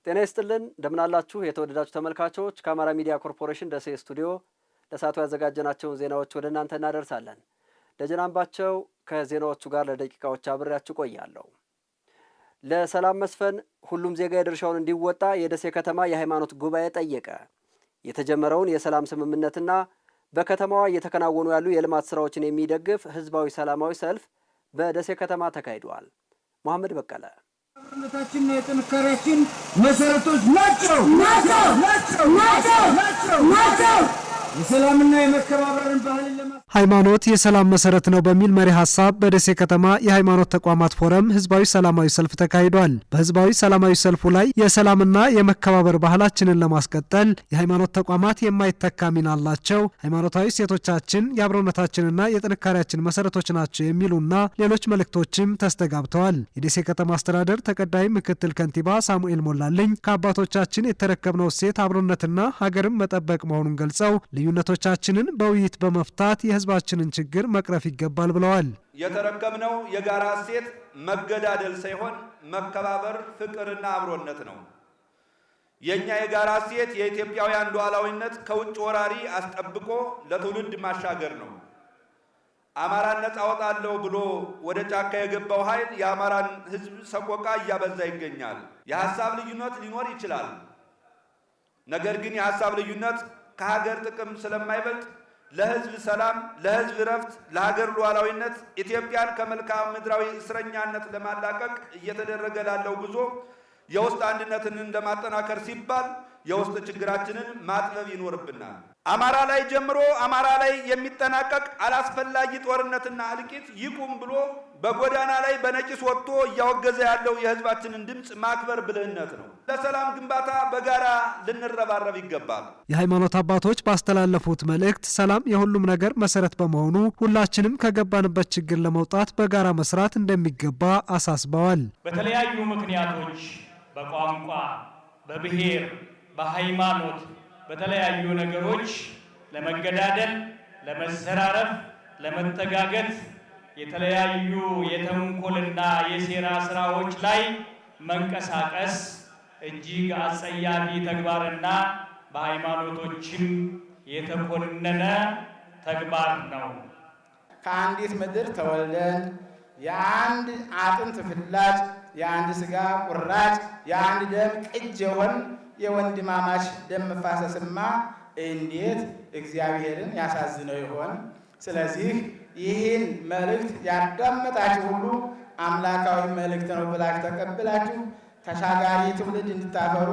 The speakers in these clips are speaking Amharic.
ጤና ይስጥልን እንደምን አላችሁ የተወደዳችሁ ተመልካቾች ከአማራ ሚዲያ ኮርፖሬሽን ደሴ ስቱዲዮ ለሰዓቱ ያዘጋጀናቸውን ዜናዎች ወደ እናንተ እናደርሳለን። ደጀናምባቸው ከዜናዎቹ ጋር ለደቂቃዎች አብሬያችሁ ቆያለሁ። ለሰላም መስፈን ሁሉም ዜጋ የድርሻውን እንዲወጣ የደሴ ከተማ የሃይማኖት ጉባኤ ጠየቀ። የተጀመረውን የሰላም ስምምነትና በከተማዋ እየተከናወኑ ያሉ የልማት ስራዎችን የሚደግፍ ህዝባዊ ሰላማዊ ሰልፍ በደሴ ከተማ ተካሂዷል። መሐመድ በቀለ ነታችን የጥንካሬያችን መሰረቶች ናቸው። የሰላምና የመከባበርን ባህልን ሃይማኖት የሰላም መሰረት ነው በሚል መሪ ሐሳብ በደሴ ከተማ የሃይማኖት ተቋማት ፎረም ህዝባዊ ሰላማዊ ሰልፍ ተካሂዷል። በህዝባዊ ሰላማዊ ሰልፉ ላይ የሰላምና የመከባበር ባህላችንን ለማስቀጠል የሃይማኖት ተቋማት የማይተካ ሚና አላቸው፣ ሃይማኖታዊ ሴቶቻችን የአብሮነታችንና የጥንካሬያችን መሰረቶች ናቸው የሚሉና ሌሎች መልእክቶችም ተስተጋብተዋል። የደሴ ከተማ አስተዳደር ተቀዳሚ ምክትል ከንቲባ ሳሙኤል ሞላልኝ ከአባቶቻችን የተረከብነው እሴት አብሮነትና ሀገርን መጠበቅ መሆኑን ገልጸው ልዩነቶቻችንን በውይይት በመፍታት የህዝባችንን ችግር መቅረፍ ይገባል ብለዋል። የተረከብነው የጋራ እሴት መገዳደል ሳይሆን መከባበር፣ ፍቅርና አብሮነት ነው። የኛ የጋራ እሴት የኢትዮጵያውያን ሉዓላዊነት ከውጭ ወራሪ አስጠብቆ ለትውልድ ማሻገር ነው። አማራን ነፃ አወጣለሁ ብሎ ወደ ጫካ የገባው ኃይል የአማራን ህዝብ ሰቆቃ እያበዛ ይገኛል። የሐሳብ ልዩነት ሊኖር ይችላል። ነገር ግን የሐሳብ ልዩነት ከሀገር ጥቅም ስለማይበልጥ ለህዝብ ሰላም፣ ለህዝብ ረፍት፣ ለሀገር ሉዓላዊነት ኢትዮጵያን ከመልክዓ ምድራዊ እስረኛነት ለማላቀቅ እየተደረገ ላለው ጉዞ የውስጥ አንድነትን እንደማጠናከር ሲባል የውስጥ ችግራችንን ማጥበብ ይኖርብናል። አማራ ላይ ጀምሮ አማራ ላይ የሚጠናቀቅ አላስፈላጊ ጦርነትና እልቂት ይቁም ብሎ በጎዳና ላይ በነቂስ ወጥቶ እያወገዘ ያለው የህዝባችንን ድምፅ ማክበር ብልህነት ነው። ለሰላም ግንባታ በጋራ ልንረባረብ ይገባል። የሃይማኖት አባቶች ባስተላለፉት መልእክት ሰላም የሁሉም ነገር መሰረት በመሆኑ ሁላችንም ከገባንበት ችግር ለመውጣት በጋራ መስራት እንደሚገባ አሳስበዋል። በተለያዩ ምክንያቶች በቋንቋ፣ በብሔር፣ በሃይማኖት በተለያዩ ነገሮች ለመገዳደል፣ ለመዘራረፍ፣ ለመተጋገት የተለያዩ የተንኮልና የሴራ ስራዎች ላይ መንቀሳቀስ እጅግ አጸያፊ ተግባርና በሃይማኖቶችም የተኮነነ ተግባር ነው። ከአንዲት ምድር ተወልደን የአንድ አጥንት ፍላጭ፣ የአንድ ስጋ ቁራጭ፣ የአንድ ደም ቅጅ የሆን የወንድማማች ደም መፋሰስማ እንዴት እግዚአብሔርን ያሳዝነው ይሆን? ስለዚህ ይህን መልእክት ያዳመጣችሁ ሁሉ አምላካዊ መልእክት ነው ብላችሁ ተቀብላችሁ ተሻጋሪ ትውልድ እንድታፈሩ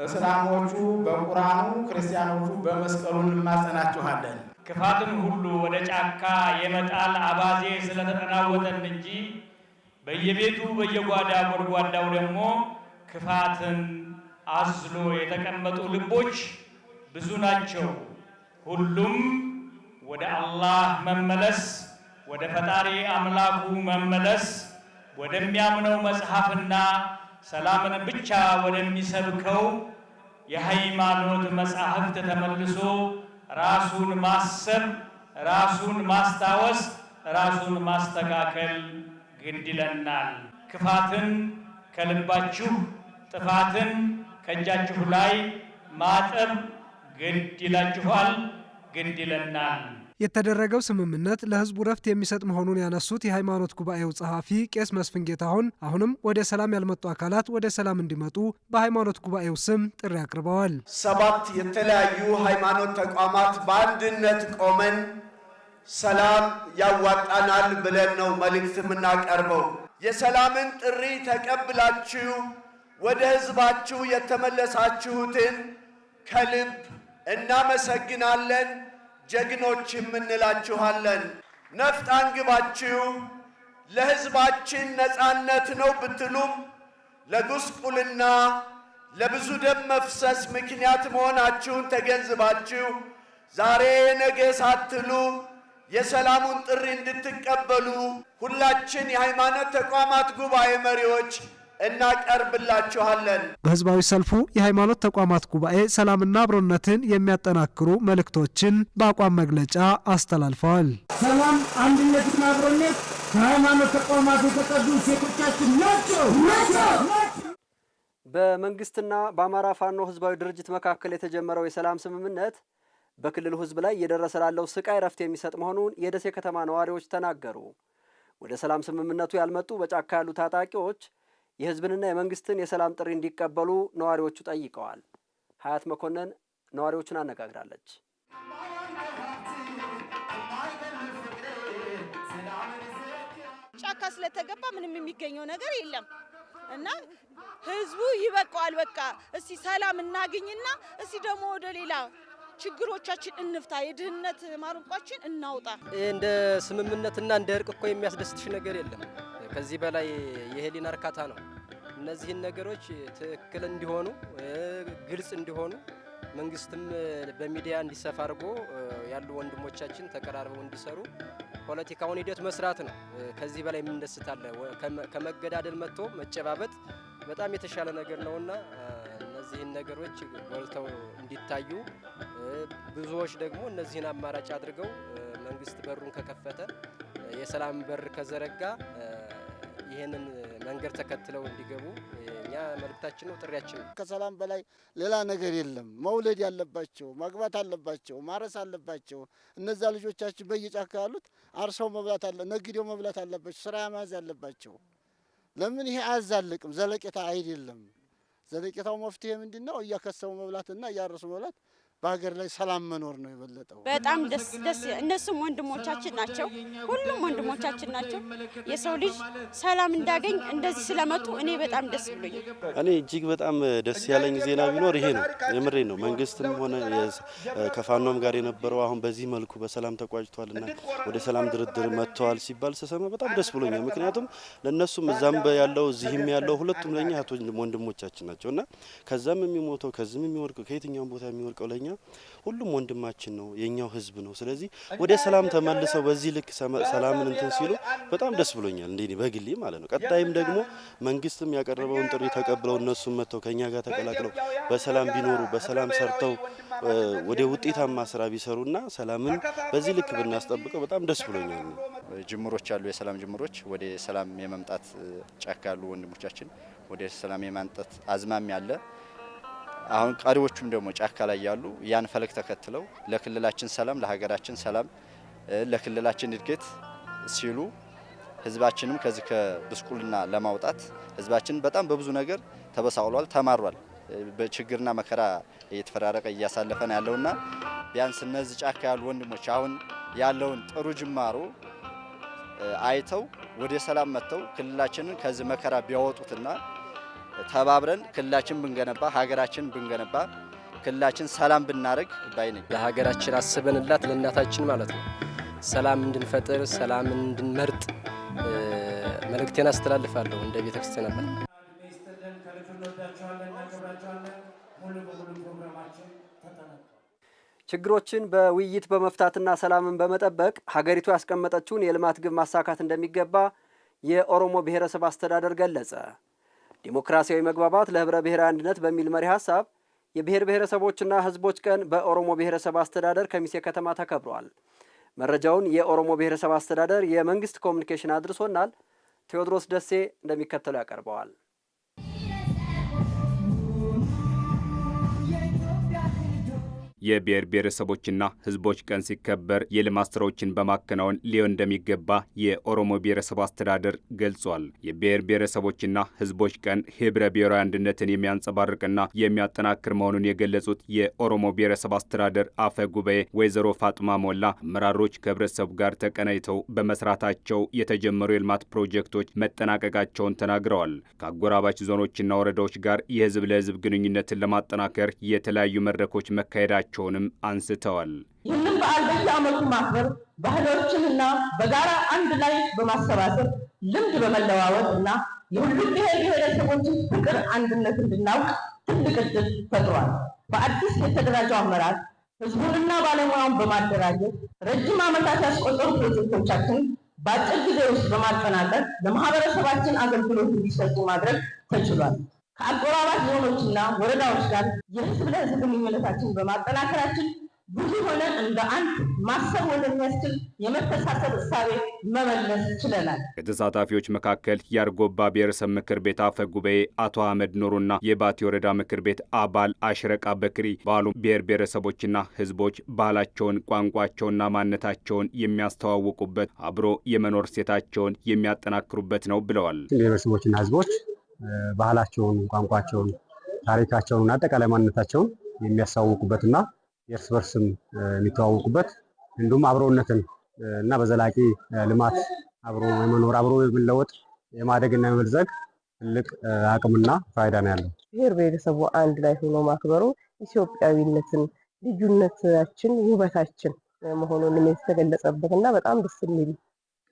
እስላሞቹ በቁርአኑ ክርስቲያኖቹ በመስቀሉ እንማጸናችኋለን። ክፋትን ሁሉ ወደ ጫካ የመጣል አባዜ ስለተጠናወተን እንጂ በየቤቱ በየጓዳ ጎድጓዳው ደግሞ ክፋትን አዝሎ የተቀመጡ ልቦች ብዙ ናቸው። ሁሉም ወደ አላህ መመለስ፣ ወደ ፈጣሪ አምላኩ መመለስ፣ ወደሚያምነው መጽሐፍና ሰላምን ብቻ ወደሚሰብከው የሃይማኖት መጽሐፍት ተመልሶ ራሱን ማሰብ፣ ራሱን ማስታወስ፣ ራሱን ማስተካከል ግድ ይለናል። ክፋትን ከልባችሁ፣ ጥፋትን ከእጃችሁ ላይ ማጠብ ግድ ይላችኋል፣ ግድ ይለናል። የተደረገው ስምምነት ለህዝቡ ረፍት የሚሰጥ መሆኑን ያነሱት የሃይማኖት ጉባኤው ጸሐፊ ቄስ መስፍን ጌታሁን አሁንም ወደ ሰላም ያልመጡ አካላት ወደ ሰላም እንዲመጡ በሃይማኖት ጉባኤው ስም ጥሪ አቅርበዋል። 7 የተለያዩ ሃይማኖት ተቋማት በአንድነት ቆመን ሰላም ያዋጣናል ብለን ነው መልእክት የምናቀርበው። የሰላምን ጥሪ ተቀብላችሁ ወደ ህዝባችሁ የተመለሳችሁትን ከልብ እናመሰግናለን፣ ጀግኖችም እንላችኋለን። ነፍጥ አንግባችሁ ለህዝባችን ነፃነት ነው ብትሉም ለጉስቁልና ለብዙ ደም መፍሰስ ምክንያት መሆናችሁን ተገንዝባችሁ ዛሬ ነገ ሳትሉ የሰላሙን ጥሪ እንድትቀበሉ ሁላችን የሃይማኖት ተቋማት ጉባኤ መሪዎች እናቀርብላችኋለን። በህዝባዊ ሰልፉ የሃይማኖት ተቋማት ጉባኤ ሰላምና አብሮነትን የሚያጠናክሩ መልእክቶችን በአቋም መግለጫ አስተላልፈዋል። ሰላም፣ አንድነትና አብሮነት ከሃይማኖት ተቋማት የተቀዱ ሴቶቻችን ናቸው። በመንግስትና በአማራ ፋኖ ህዝባዊ ድርጅት መካከል የተጀመረው የሰላም ስምምነት በክልሉ ህዝብ ላይ እየደረሰ ላለው ስቃይ ረፍት የሚሰጥ መሆኑን የደሴ ከተማ ነዋሪዎች ተናገሩ። ወደ ሰላም ስምምነቱ ያልመጡ በጫካ ያሉ ታጣቂዎች የህዝብንና የመንግስትን የሰላም ጥሪ እንዲቀበሉ ነዋሪዎቹ ጠይቀዋል። ሀያት መኮንን ነዋሪዎቹን አነጋግራለች። ጫካ ስለተገባ ምንም የሚገኘው ነገር የለም እና ህዝቡ ይበቃዋል። በቃ እስቲ ሰላም እናገኝና እስቲ ደግሞ ወደ ሌላ ችግሮቻችን እንፍታ፣ የድህነት ማሩንቋችን እናውጣ። እንደ ስምምነትና እንደ እርቅ እኮ የሚያስደስትሽ ነገር የለም። ከዚህ በላይ የህሊና እርካታ ነው። እነዚህን ነገሮች ትክክል እንዲሆኑ ግልጽ እንዲሆኑ መንግስትም በሚዲያ እንዲሰፋ አድርጎ ያሉ ወንድሞቻችን ተቀራርበው እንዲሰሩ ፖለቲካውን ሂደት መስራት ነው። ከዚህ በላይ ምን ደስታለ? ከመገዳደል መጥቶ መጨባበጥ በጣም የተሻለ ነገር ነውና እነዚህን ነገሮች ጎልተው እንዲታዩ ብዙዎች ደግሞ እነዚህን አማራጭ አድርገው መንግስት በሩን ከከፈተ የሰላም በር ከዘረጋ ይሄንን መንገድ ተከትለው እንዲገቡ እኛ መልእክታችን ነው፣ ጥሪያችን ነው። ከሰላም በላይ ሌላ ነገር የለም። መውለድ ያለባቸው ማግባት አለባቸው፣ ማረስ አለባቸው። እነዛ ልጆቻችን በየጫካ ያሉት አርሰው መብላት ነግዴው መብላት አለባቸው፣ ስራ መያዝ አለባቸው። ለምን ይሄ አያዛልቅም፣ ዘለቄታ አይደለም። ዘለቄታው መፍትሄ ምንድነው? እያከሰሙ መብላትና እያረሱ መብላት፣ በሀገር ላይ ሰላም መኖር ነው የበለጠው። በጣም ደስ እነሱም ወንድሞቻችን ናቸው፣ ሁሉም ወንድሞቻችን ናቸው። የሰው ልጅ ሰላም እንዳገኝ እንደዚህ ስለመጡ እኔ በጣም ደስ ብሎኛል። እኔ እጅግ በጣም ደስ ያለኝ ዜና ቢኖር ይሄ ነው። የምሬ ነው። መንግስትም ሆነ ከፋኖም ጋር የነበረው አሁን በዚህ መልኩ በሰላም ተቋጭቷልና ወደ ሰላም ድርድር መጥተዋል ሲባል ስሰማ በጣም ደስ ብሎኛል። ምክንያቱም ለነሱም እዛም ያለው እዚህም ያለው ሁለቱም ለኛ ወንድሞቻችን ናቸውና ከዛም የሚሞተው ከዚህም የሚወርቀው ከየትኛውም ቦታ የሚወርቀው ለኛ ሁሉም ወንድማችን ነው፣ የኛው ህዝብ ነው። ስለዚህ ወደ ሰላም ተመልሰው በዚህ ልክ ሰላምን እንትን ሲሉ በጣም ደስ ብሎኛል፣ እንዴ በግሌ ማለት ነው። ቀጣይም ደግሞ መንግስትም ያቀረበውን ጥሪ ተቀብለው እነሱም መጥተው ከኛ ጋር ተቀላቅለው በሰላም ቢኖሩ በሰላም ሰርተው ወደ ውጤታማ ስራ ቢሰሩና ሰላምን በዚህ ልክ ብናስጠብቀው በጣም ደስ ብሎኛል። ጅምሮች አሉ፣ የሰላም ጅምሮች ወደ ሰላም የመምጣት ጫካ ያሉ ወንድሞቻችን ወደ ሰላም የማንጣት አዝማሚያ አለ። አሁን ቀሪዎቹም ደግሞ ጫካ ላይ ያሉ ያን ፈለግ ተከትለው ለክልላችን ሰላም፣ ለሀገራችን ሰላም፣ ለክልላችን እድገት ሲሉ ህዝባችንም ከዚህ ከብስቁልና ለማውጣት ህዝባችን በጣም በብዙ ነገር ተበሳውሏል፣ ተማሯል። በችግርና መከራ እየተፈራረቀ እያሳለፈን ያለውና ቢያንስ እነዚህ ጫካ ያሉ ወንድሞች አሁን ያለውን ጥሩ ጅማሮ አይተው ወደ ሰላም መጥተው ክልላችንን ከዚህ መከራ ቢያወጡትና ተባብረን ክልላችን ብንገነባ ሀገራችን ብንገነባ ክልላችን ሰላም ብናረግ ባይ ነኝ። ለሀገራችን አስበንላት ለእናታችን ማለት ነው ሰላም እንድንፈጥር ሰላም እንድንመርጥ መልእክቴን አስተላልፋለሁ እንደ ቤተክርስቲያን አለ። ችግሮችን በውይይት በመፍታትና ሰላምን በመጠበቅ ሀገሪቱ ያስቀመጠችውን የልማት ግብ ማሳካት እንደሚገባ የኦሮሞ ብሔረሰብ አስተዳደር ገለጸ። ዲሞክራሲያዊ መግባባት ለህብረ ብሔራዊ አንድነት በሚል መሪ ሀሳብ የብሔር ብሔረሰቦችና ህዝቦች ቀን በኦሮሞ ብሔረሰብ አስተዳደር ከሚሴ ከተማ ተከብሯል። መረጃውን የኦሮሞ ብሔረሰብ አስተዳደር የመንግስት ኮሚኒኬሽን አድርሶናል። ቴዎድሮስ ደሴ እንደሚከተለው ያቀርበዋል። የብሔር ብሔረሰቦችና ህዝቦች ቀን ሲከበር የልማት ስራዎችን በማከናወን ሊሆን እንደሚገባ የኦሮሞ ብሔረሰብ አስተዳደር ገልጿል። የብሔር ብሔረሰቦችና ህዝቦች ቀን ህብረ ብሔራዊ አንድነትን የሚያንጸባርቅና የሚያጠናክር መሆኑን የገለጹት የኦሮሞ ብሔረሰብ አስተዳደር አፈ ጉባኤ ወይዘሮ ፋጡማ ሞላ አመራሮች ከህብረተሰቡ ጋር ተቀናይተው በመስራታቸው የተጀመሩ የልማት ፕሮጀክቶች መጠናቀቃቸውን ተናግረዋል። ከአጎራባች ዞኖችና ወረዳዎች ጋር የህዝብ ለህዝብ ግንኙነትን ለማጠናከር የተለያዩ መድረኮች መካሄዳቸው ቸውንም አንስተዋል። ይህንን በዓል በየዓመቱ ማክበር ባህሎችንና በጋራ አንድ ላይ በማሰባሰብ ልምድ በመለዋወጥ እና የሁሉም ብሔር ብሔረሰቦችን ፍቅር፣ አንድነት እንድናውቅ ትልቅ ዕድል ፈጥሯል። በአዲስ የተደራጀው አመራር ህዝቡንና ባለሙያውን በማደራጀት ረጅም ዓመታት ያስቆጠሩ ፕሮጀክቶቻችን በአጭር ጊዜ ውስጥ በማጠናቀቅ ለማህበረሰባችን አገልግሎት እንዲሰጡ ማድረግ ተችሏል። ከአጎራባች ዞኖችና ወረዳዎች ጋር የህዝብ ለህዝብ ግንኙነታችን በማጠናከራችን ብዙ ሆነን እንደ አንድ ማሰብ ወደሚያስችል የመተሳሰብ እሳቤ መመለስ ችለናል። ከተሳታፊዎች መካከል የአርጎባ ብሔረሰብ ምክር ቤት አፈ ጉባኤ አቶ አህመድ ኑሩና የባቲ ወረዳ ምክር ቤት አባል አሽረቃ በክሪ በዓሉ ብሔር ብሔረሰቦችና ህዝቦች ባህላቸውን፣ ቋንቋቸውንና ማንነታቸውን የሚያስተዋውቁበት አብሮ የመኖር ሴታቸውን የሚያጠናክሩበት ነው ብለዋል። ብሔረሰቦችና ህዝቦች ባህላቸውን፣ ቋንቋቸውን፣ ታሪካቸውን፣ አጠቃላይ ማንነታቸውን የሚያስተዋውቁበትና የእርስ በርስም የሚተዋወቁበት እንዲሁም አብሮነትን እና በዘላቂ ልማት አብሮ የመኖር አብሮ የመለወጥ የማደግና የመበልጸግ ትልቅ አቅምና ፋይዳ ነው ያለው። ብሔር ብሔረሰቡ አንድ ላይ ሆኖ ማክበሩ ኢትዮጵያዊነትን፣ ልዩነታችን ውበታችን መሆኑን የተገለጸበትና በጣም ደስ የሚል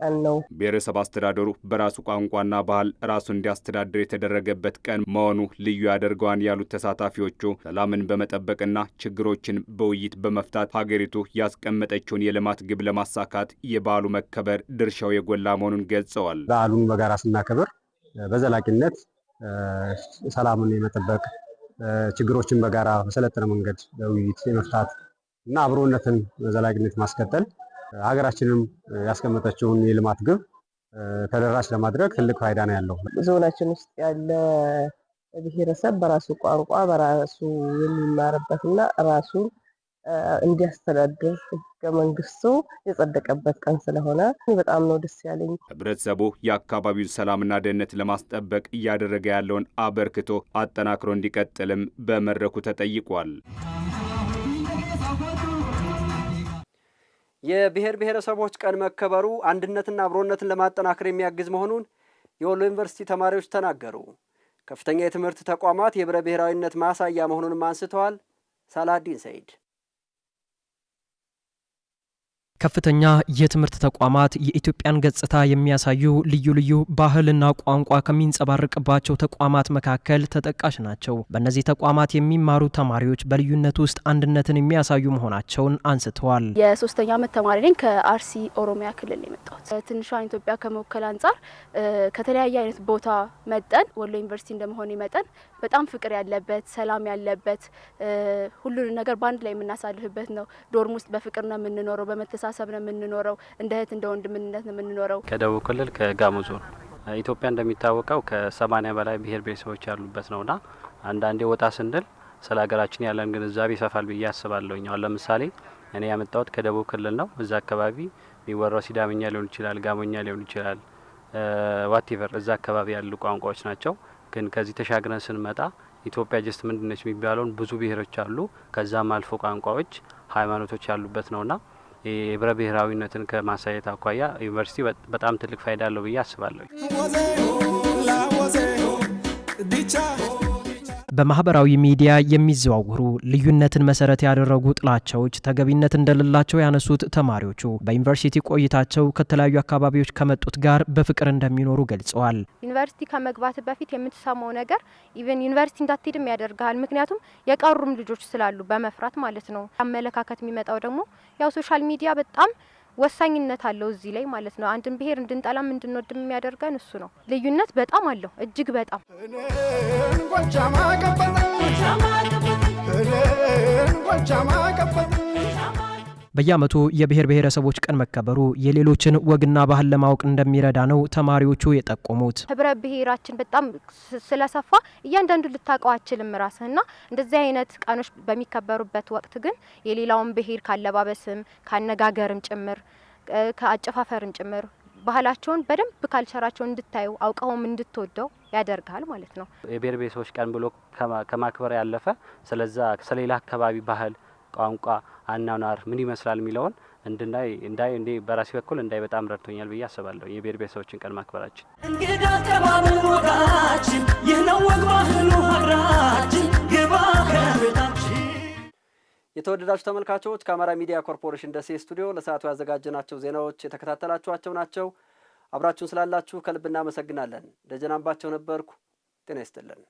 ቀን ነው። ብሔረሰብ አስተዳደሩ በራሱ ቋንቋና ባህል ራሱ እንዲያስተዳድር የተደረገበት ቀን መሆኑ ልዩ ያደርገዋል ያሉት ተሳታፊዎቹ ሰላምን በመጠበቅና ችግሮችን በውይይት በመፍታት ሀገሪቱ ያስቀመጠችውን የልማት ግብ ለማሳካት የበዓሉ መከበር ድርሻው የጎላ መሆኑን ገልጸዋል። በዓሉን በጋራ ስናከብር በዘላቂነት ሰላምን የመጠበቅ ችግሮችን በጋራ በሰለጠነ መንገድ በውይይት የመፍታት እና አብሮነትን በዘላቂነት ማስቀጠል ሀገራችንም ያስቀመጠችውን የልማት ግብ ተደራሽ ለማድረግ ትልቅ ፋይዳ ነው ያለው። ዞናችን ውስጥ ያለ ብሔረሰብ በራሱ ቋንቋ በራሱ የሚማርበትና ራሱ እንዲያስተዳድር ሕገ መንግስቱ የጸደቀበት ቀን ስለሆነ በጣም ነው ደስ ያለኝ። ህብረተሰቡ የአካባቢውን ሰላምና ደህንነት ለማስጠበቅ እያደረገ ያለውን አበርክቶ አጠናክሮ እንዲቀጥልም በመድረኩ ተጠይቋል። የብሔር ብሔረሰቦች ቀን መከበሩ አንድነትና አብሮነትን ለማጠናከር የሚያግዝ መሆኑን የወሎ ዩኒቨርሲቲ ተማሪዎች ተናገሩ። ከፍተኛ የትምህርት ተቋማት የህብረ ብሔራዊነት ማሳያ መሆኑንም አንስተዋል። ሳላዲን ሰይድ ከፍተኛ የትምህርት ተቋማት የኢትዮጵያን ገጽታ የሚያሳዩ ልዩ ልዩ ባህልና ቋንቋ ከሚንጸባረቅባቸው ተቋማት መካከል ተጠቃሽ ናቸው። በእነዚህ ተቋማት የሚማሩ ተማሪዎች በልዩነት ውስጥ አንድነትን የሚያሳዩ መሆናቸውን አንስተዋል። የሶስተኛ ዓመት ተማሪ ነኝ። ከአርሲ ኦሮሚያ ክልል የመጣሁት ትንሿን ኢትዮጵያ ከመወከል አንጻር ከተለያየ አይነት ቦታ መጠን ወሎ ዩኒቨርሲቲ እንደመሆን መጠን በጣም ፍቅር ያለበት፣ ሰላም ያለበት፣ ሁሉንም ነገር በአንድ ላይ የምናሳልፍበት ነው። ዶርም ውስጥ በፍቅር ነው የምንኖረው፣ በመተሳሰብ ነው የምንኖረው፣ እንደ እህት እንደ ወንድምነት ነው የምንኖረው። ከደቡብ ክልል ከጋሞ ዞን ኢትዮጵያ እንደሚታወቀው ከ80 በላይ ብሔር ብሔረሰቦች ያሉበት ነውና አንዳንዴ ወጣ ስንል ስለ ሀገራችን ያለን ግንዛቤ ይሰፋል ብዬ አስባለሁ። አሁን ለምሳሌ እኔ ያመጣሁት ከደቡብ ክልል ነው። እዛ አካባቢ የሚወራው ሲዳምኛ ሊሆን ይችላል፣ ጋሞኛ ሊሆን ይችላል፣ ዋቴቨር እዛ አካባቢ ያሉ ቋንቋዎች ናቸው። ግን ከዚህ ተሻግረን ስንመጣ ኢትዮጵያ ጀስት ምንድነች የሚባለውን ብዙ ብሔሮች አሉ። ከዛም አልፎ ቋንቋዎች፣ ሃይማኖቶች ያሉበት ነውና የህብረ ብሔራዊነትን ከማሳየት አኳያ ዩኒቨርሲቲ በጣም ትልቅ ፋይዳ አለው ብዬ አስባለሁ። በማህበራዊ ሚዲያ የሚዘዋወሩ ልዩነትን መሰረት ያደረጉ ጥላቻዎች ተገቢነት እንደሌላቸው ያነሱት ተማሪዎቹ በዩኒቨርሲቲ ቆይታቸው ከተለያዩ አካባቢዎች ከመጡት ጋር በፍቅር እንደሚኖሩ ገልጸዋል። ዩኒቨርሲቲ ከመግባት በፊት የምትሰማው ነገር ኢቭን ዩኒቨርሲቲ እንዳትሄድም ያደርጋል። ምክንያቱም የቀሩም ልጆች ስላሉ በመፍራት ማለት ነው። አመለካከት የሚመጣው ደግሞ ያው ሶሻል ሚዲያ በጣም ወሳኝነት አለው እዚህ ላይ ማለት ነው። አንድን ብሔር እንድንጠላም እንድንወድም የሚያደርገን እሱ ነው። ልዩነት በጣም አለው፣ እጅግ በጣም። በየዓመቱ የብሔር ብሔረሰቦች ቀን መከበሩ የሌሎችን ወግና ባህል ለማወቅ እንደሚረዳ ነው ተማሪዎቹ የጠቆሙት። ህብረ ብሔራችን በጣም ስለሰፋ እያንዳንዱ ልታውቀው አችልም ራስህና እንደዚህ አይነት ቀኖች በሚከበሩበት ወቅት ግን የሌላውን ብሔር ካለባበስም ካነጋገርም ጭምር ከአጨፋፈርም ጭምር ባህላቸውን በደንብ ካልቸራቸውን እንድታዩ አውቀውም እንድትወደው ያደርጋል ማለት ነው። የብሔር ብሔረሰቦች ቀን ብሎ ከማክበር ያለፈ ስለዛ ስለሌላ አካባቢ ባህል፣ ቋንቋ፣ አናኗር ምን ይመስላል የሚለውን እንድናይ በራሴ በኩል በጣም ረድቶኛል ብዬ አስባለሁ። የብሔር ብሔረሰቦችን ቀን ማክበራችን እንግዳ ተባብን ወጋችን ይህ ነው ወግ ባህሉ ሀገራችን ግባ ከቤታችን። የተወደዳችሁ ተመልካቾች ከአማራ ሚዲያ ኮርፖሬሽን ደሴ ስቱዲዮ ለሰዓቱ ያዘጋጀናቸው ዜናዎች የተከታተላችኋቸው ናቸው። አብራችሁን ስላላችሁ ከልብ እናመሰግናለን። ደጀን አምባቸው ነበርኩ። ጤና ይስጥልን።